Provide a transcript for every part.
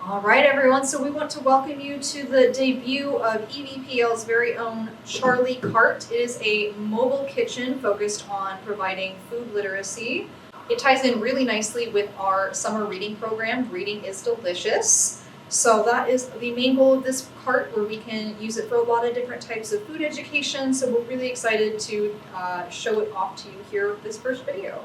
All right, everyone, so we want to welcome you to the debut of EVPL's very own 𝐒𝐿. It is a mobile kitchen focused on providing food literacy. It ties in really nicely with our summer reading program, Reading is Delicious. So that is the main goal of this cart, where we can use it for a lot of different types of food education. So we're really excited to show it off to you here with this first video.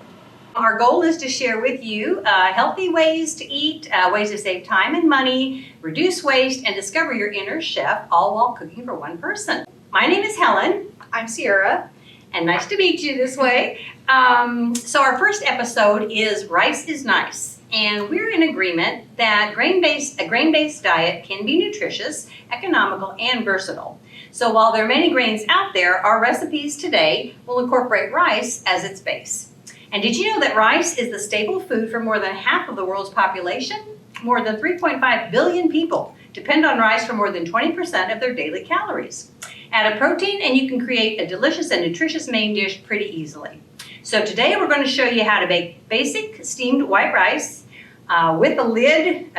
Our goal is to share with you healthy ways to eat, ways to save time and money, reduce waste, and discover your inner chef, all while cooking for one person. My name is Helen. I'm Sierra. And nice to meet you this way. So our first episode is Rice is Nice. And we're in agreement that a grain-based diet can be nutritious, economical, and versatile. So while there are many grains out there, our recipes today will incorporate rice as its base. And did you know that rice is the staple food for more than half of the world's population? More than 3.5 billion people depend on rice for more than 20% of their daily calories. Add a protein and you can create a delicious and nutritious main dish pretty easily. So today we're going to show you how to make basic steamed white rice with a lid,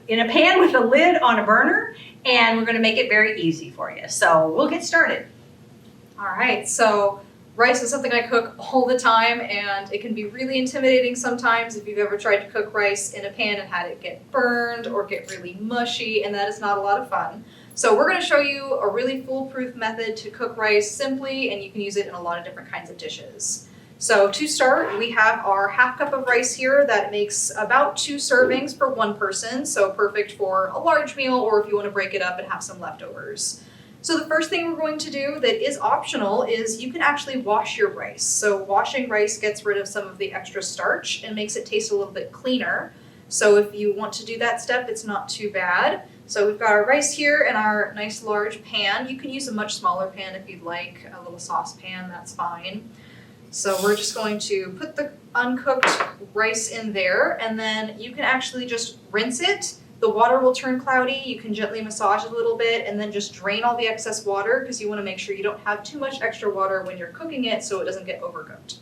in a pan with a lid on a burner, and we're going to make it very easy for you. So we'll get started. All right, so rice is something I cook all the time, and it can be really intimidating sometimes if you've ever tried to cook rice in a pan and had it get burned or get really mushy, and that is not a lot of fun. So we're going to show you a really foolproof method to cook rice simply, and you can use it in a lot of different kinds of dishes. So to start, we have our ½ cup of rice here that makes about 2 servings for one person, so perfect for a large meal or if you want to break it up and have some leftovers. So the first thing we're going to do that is optional is you can actually wash your rice. So washing rice gets rid of some of the extra starch and makes it taste a little bit cleaner. So if you want to do that step, it's not too bad. So we've got our rice here in our nice large pan. You can use a much smaller pan if you'd like, a little saucepan, that's fine. So we're just going to put the uncooked rice in there, and then you can actually just rinse it. The water will turn cloudy. You can gently massage a little bit and then just drain all the excess water, because you want to make sure you don't have too much extra water when you're cooking it so it doesn't get overcooked.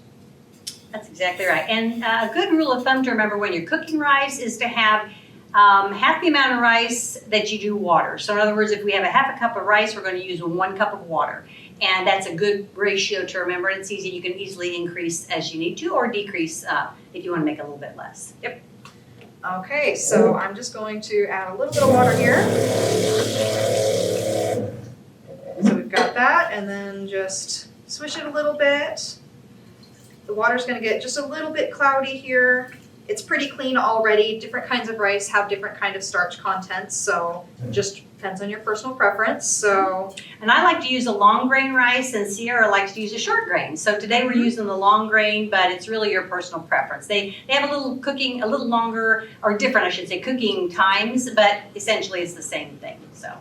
That's exactly right. And a good rule of thumb to remember when you're cooking rice is to have half the amount of rice that you do water. So in other words, if we have a ½ cup of rice, we're going to use 1 cup of water. And that's a good ratio to remember. It's easy. You can easily increase as you need to, or decrease if you want to make a little bit less. Yep. Okay, so I'm just going to add a little bit of water here. So we've got that, and then just swish it a little bit. The water's going to get just a little bit cloudy here. It's pretty clean already. Different kinds of rice have different kind of starch contents, so just depends on your personal preference. So, and I like to use a long grain rice, and Sierra likes to use a short grain. So today we're using the long grain, but it's really your personal preference. They have a little longer, or different, I should say, cooking times, but essentially it's the same thing. So,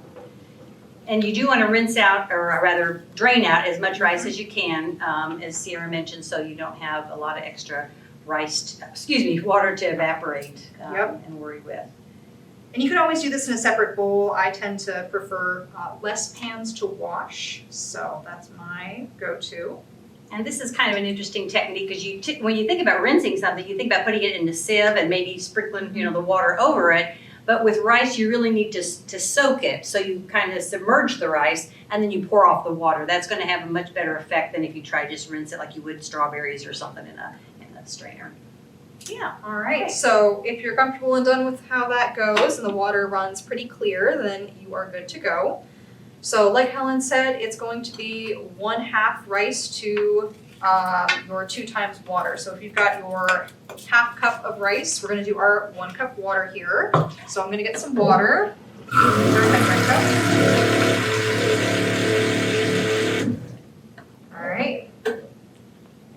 and you do want to rinse out, or rather drain out as much rice as you can, as Sierra mentioned, so you don't have a lot of extra water to evaporate and worry with. And you can always do this in a separate bowl. I tend to prefer less pans to wash, so that's my go-to. And this is kind of an interesting technique, because when you think about rinsing something, you think about putting it in a sieve and maybe sprinkling the water over it. But with rice, you really need to soak it. So you kind of submerge the rice and then you pour off the water. That's going to have a much better effect than if you try to just rinse it like you would strawberries or something in a strainer. Yeah. All right. Okay. So if you're comfortable and done with how that goes and the water runs pretty clear, then you are good to go. So like Helen said, it's going to be 1/2 rice to your 2 times water. So if you've got your ½ cup of rice, we're going to do our 1 cup water here. So I'm going to get some water. All right.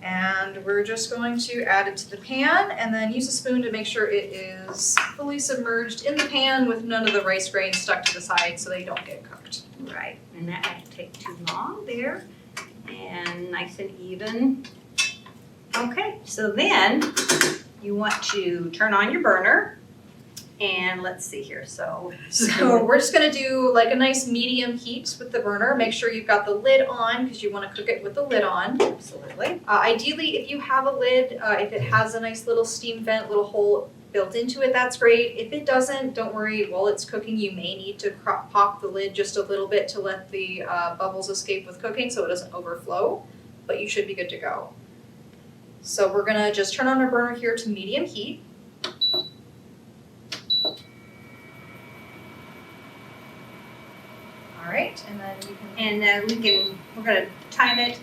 And we're just going to add it to the pan, and then use a spoon to make sure it is fully submerged in the pan with none of the rice grains stuck to the side so they don't get cooked. Right, and that won't take too long there, and nice and even. Okay, so then you want to turn on your burner, and let's see here, so we're just going to do like a nice medium heat with the burner. Make sure you've got the lid on, because you want to cook it with the lid on. Absolutely. Ideally, if you have a lid, if it has a nice little steam vent, little hole built into it, that's great. If it doesn't, don't worry. While it's cooking, you may need to pop the lid just a little bit to let the bubbles escape with cooking so it doesn't overflow, but you should be good to go. So we're gonna just turn on our burner here to medium heat. All right, and then you can. And we're going to time it.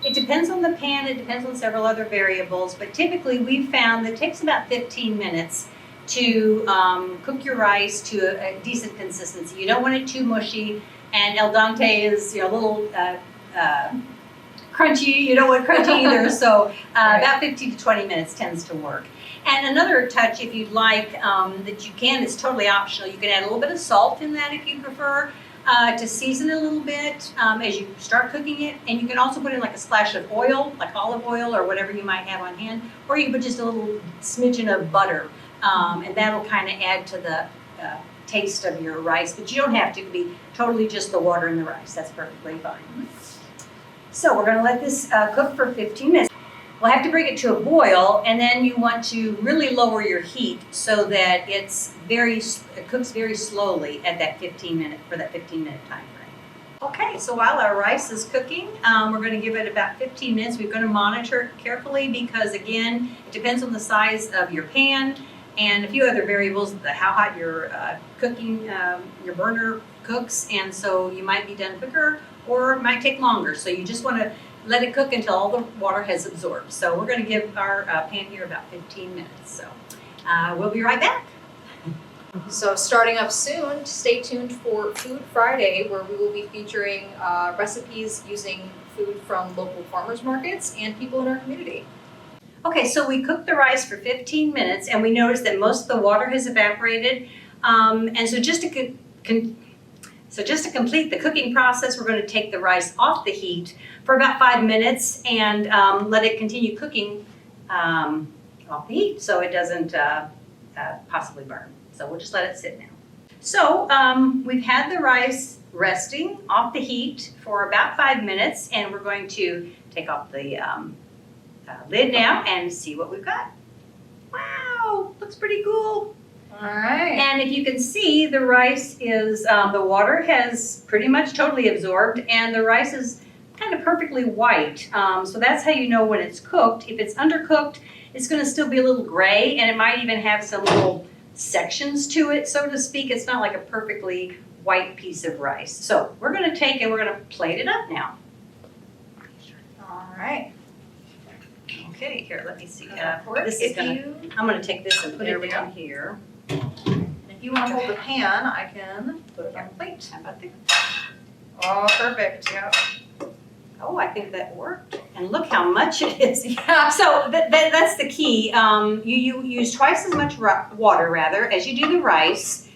It depends on the pan, it depends on several other variables, but typically we've found that it takes about 15 minutes to cook your rice to a decent consistency. You don't want it too mushy, and al dente is a little crunchy. You don't want crunchy either, so about 15 to 20 minutes tends to work. And another touch, if you'd like, that you can, it's totally optional. You can add a little bit of salt in that if you prefer. To season it a little bit as you start cooking it, and you can also put in like a splash of oil, like olive oil or whatever you might have on hand, or you can put just a little smidgen of butter, and that'll kind of add to the taste of your rice, but you don't have to be totally just the water in the rice. That's perfectly fine. So we're going to let this cook for 15 minutes. We'll have to bring it to a boil, and then you want to really lower your heat so that it cooks very slowly at that 15-minute time frame. Okay, so while our rice is cooking, we're going to give it about 15 minutes. We're going to monitor it carefully because, again, it depends on the size of your pan and a few other variables, how hot your your burner cooks, and so you might be done quicker or it might take longer. So you just want to let it cook until all the water has absorbed. So we're going to give our pan here about 15 minutes. So we'll be right back. So starting up soon, stay tuned for Food Friday, where we will be featuring recipes using food from local farmers markets and people in our community. Okay, so we cooked the rice for 15 minutes and we noticed that most of the water has evaporated. And so just to complete the cooking process, we're going to take the rice off the heat for about 5 minutes and let it continue cooking off the heat so it doesn't possibly burn. So we'll just let it sit now. So we've had the rice resting off the heat for about 5 minutes, and we're going to take off the lid now and see what we've got. Wow, looks pretty cool. All right. And if you can see, the rice is, the water has pretty much totally absorbed, and the rice is kind of perfectly white. So that's how you know when it's cooked. If it's undercooked, it's going to still be a little gray, and it might even have some little sections to it, so to speak. It's not like a perfectly white piece of rice. So we're going to take and we're going to plate it up now. All right. Okay, here, let me see. I'm going to take this and put it down here. If you want to hold the pan, I can put it on the plate. How about that? Oh, perfect. Yep. Oh, I think that worked. And look how much it is. Yeah. So that's the key. You use twice as much water, as you do the rice,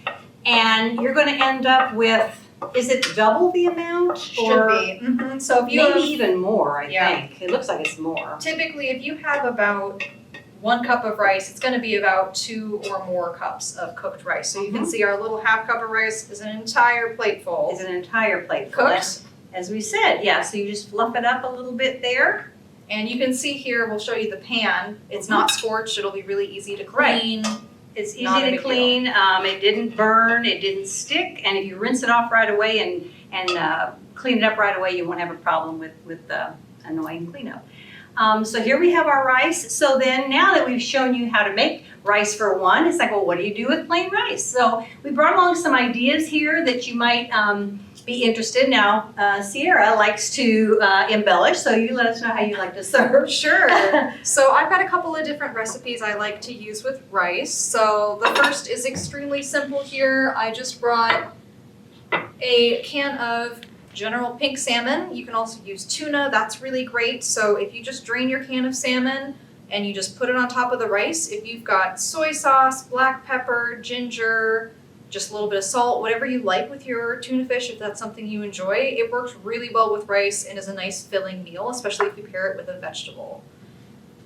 and you're going to end up with, is it double the amount? Should be. Mm-hmm. So if you maybe even more, I Yeah. think. It looks like it's more. Typically, if you have about 1 cup of rice, it's going to be about 2 or more cups of cooked rice. So you can see our little half cup of rice is an entire plateful. It's an entire plateful. Cooked. As we said, yeah, so you just fluff it up a little bit there. And you can see here, we'll show you the pan. It's not scorched. It'll be really easy to clean. It's easy to clean. It didn't burn. It didn't stick. And if you rinse it off right away and clean it up right away, you won't have a problem with the annoying cleanup. So here we have our rice. So then now that we've shown you how to make rice for one, it's like, well, what do you do with plain rice? So we brought along some ideas here that you might be interested. Now, Sierra likes to embellish, so you let us know how you like to serve. Sure. So I've got a couple of different recipes I like to use with rice. So the first is extremely simple here. I just brought a can of general pink salmon. You can also use tuna. That's really great. So if you just drain your can of salmon and you just put it on top of the rice, if you've got soy sauce, black pepper, ginger, just a little bit of salt, whatever you like with your tuna fish, if that's something you enjoy, it works really well with rice and is a nice filling meal, especially if you pair it with a vegetable.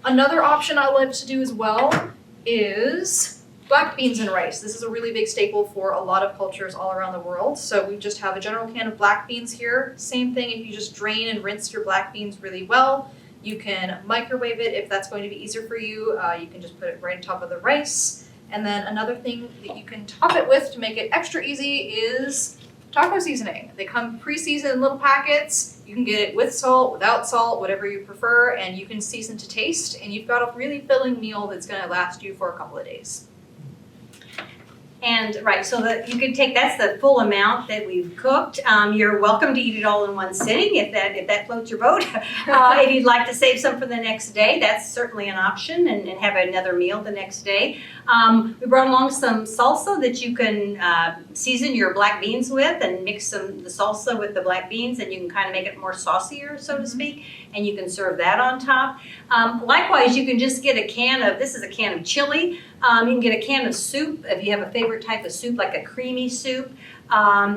Another option I like to do as well is black beans and rice. This is a really big staple for a lot of cultures all around the world. So we just have a general can of black beans here. Same thing, if you just drain and rinse your black beans really well, you can microwave it if that's going to be easier for you. You can just put it right on top of the rice. And then another thing that you can top it with to make it extra easy is taco seasoning. They come pre-seasoned in little packets. You can get it with salt, without salt, whatever you prefer, and you can season to taste, and you've got a really filling meal that's gonna last you for a couple of days. And right, so that you can take, that's the full amount that we've cooked. You're welcome to eat it all in one sitting if that floats your boat. If you'd like to save some for the next day, that's certainly an option, and have another meal the next day. We brought along some salsa that you can season your black beans with, and mix the salsa with the black beans, and you can kind of make it more saucier, so to speak, and you can serve that on top. Likewise, you can just get a can of, this is a can of chili. You can get a can of soup if you have a favorite type of soup, like a creamy soup.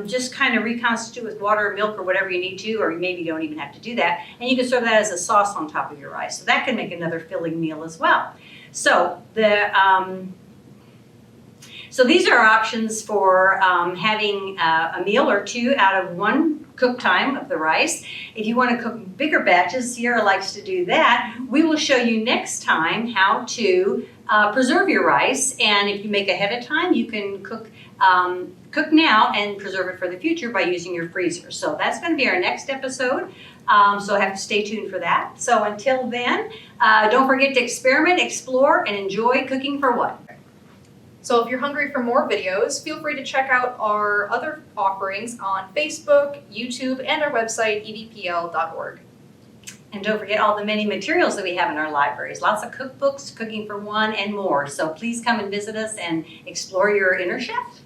Just kind of reconstitute with water or milk or whatever you need to, or maybe you don't even have to do that. And you can serve that as a sauce on top of your rice. So that can make another filling meal as well. So so these are options for having a meal or two out of one cook time of the rice. If you want to cook bigger batches, Sierra likes to do that. We will show you next time how to preserve your rice, and if you make ahead of time, you can cook now and preserve it for the future by using your freezer. So that's going to be our next episode. So have to stay tuned for that. So until then, don't forget to experiment, explore, and enjoy cooking for one. So if you're hungry for more videos, feel free to check out our other offerings on Facebook, YouTube, and our website, EVPL.org. And don't forget all the many materials that we have in our libraries. Lots of cookbooks, cooking for one, and more. So please come and visit us and explore your inner chef.